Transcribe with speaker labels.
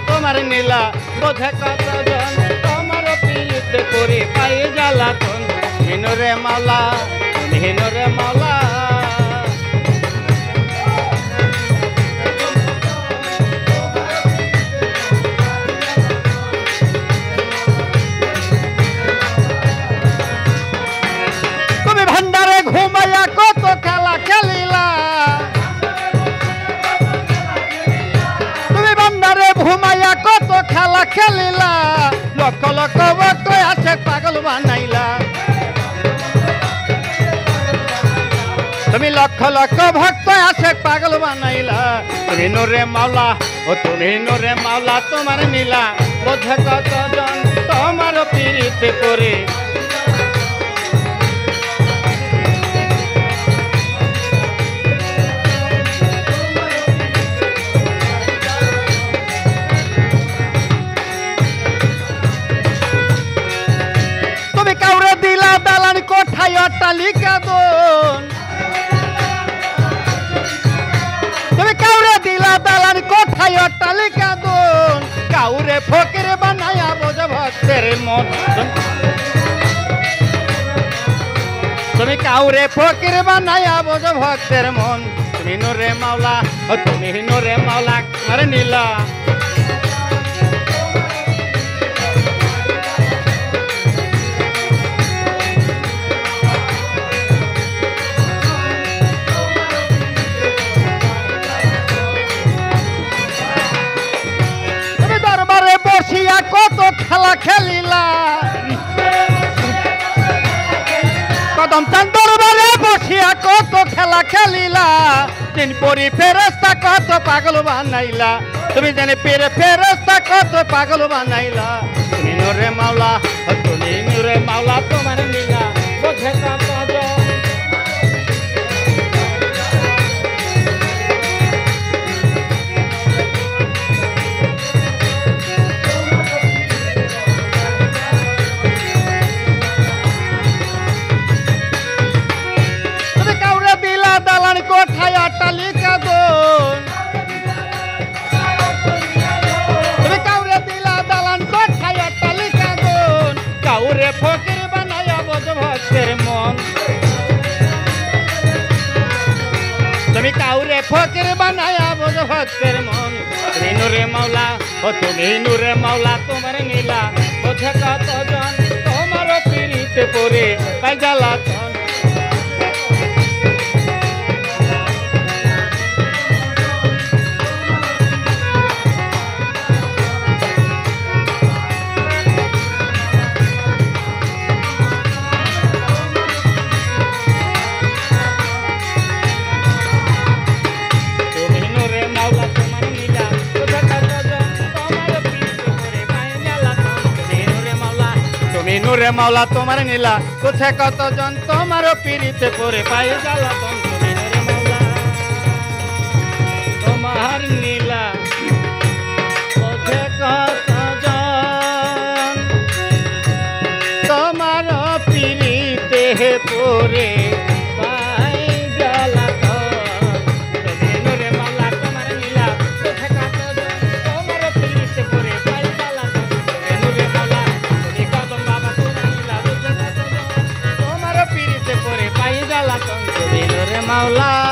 Speaker 1: তোমার নীলা বোঝে কতজন তোমার পিড়িতে পড়ে পায়ে জ্বালাতন মিনুরে মাওলা মিনুরে মাওলা তুমি ভান্ডারে ঘুমাইয়া কত খেলা খেলিলা ঘুমাইয়া কত খেলা খেলিলা লক্ষ লক্ষ ভক্ত আছে পাগল বানাইলা তুমি লক্ষ লক্ষ ভক্ত আছে পাগল বানাইলা তুমি নুরে মাওলা ও তুমি নুরে মাওলা তোমার নীলা বোঝে কতজন তোমার পিড়িতে পড়ে কোঠায় অট্টালিকা দোন তুমি কাউরে দিলা দালান কোঠায় অট্টালিকা দোন কাউরে ফকির বানায়া বোঝে ভক্তের মন তুমি কাউরে ফকির বানায়া বোঝে ভক্তের মন তুমি নুরে মাওলা ও তুমি নুরে মাওলা আরে নীলা কত খেলা খেলিলা কদম চাঁদ দরবারে বসিয়া কত খেলা খেলিলা দিন পরি ফেরেশতা কত পাগল বানাইলা তুমি জানি পেরে ফেরেশতা কত পাগল বানাইলা তুমি নুরে মাওলা তুমি নুরে মাওলা তোমার নীলা বোঝে কতজন কোঠায় অট্টালিকা দোন তুমি কাউরে দিলা দালান কোঠায় অট্টালিকা দোন কাউরে ফকির বানায়া বোঝ ভক্তের মন তুমি কাউরে ফকির বানায়া বোঝ ভক্তের মন তুমি নুরে মাওলা ও তুমি নুরে মাওলা তোমার নীলা বোঝে কতজন তোমার পিড়িতে পড়ে পায় জ্বালাতন নুরে মাওলা তোমার নীলা কোথা কতজন তোমার পিড়িতে পড়ে পায়ে জ্বালাতন তুমি নুরে মাওলা তোমার নীলা কোথা কতজন তোমার পিড়িতে পড়ে পায়ে জ্বালাতন তুমি নুরে মাওলা তোমার নীলা কোথা কতজন তোমার পিড়িতে পড়ে পায়ে জ্বালাতন তুমি নুরে মাওলা মাওলা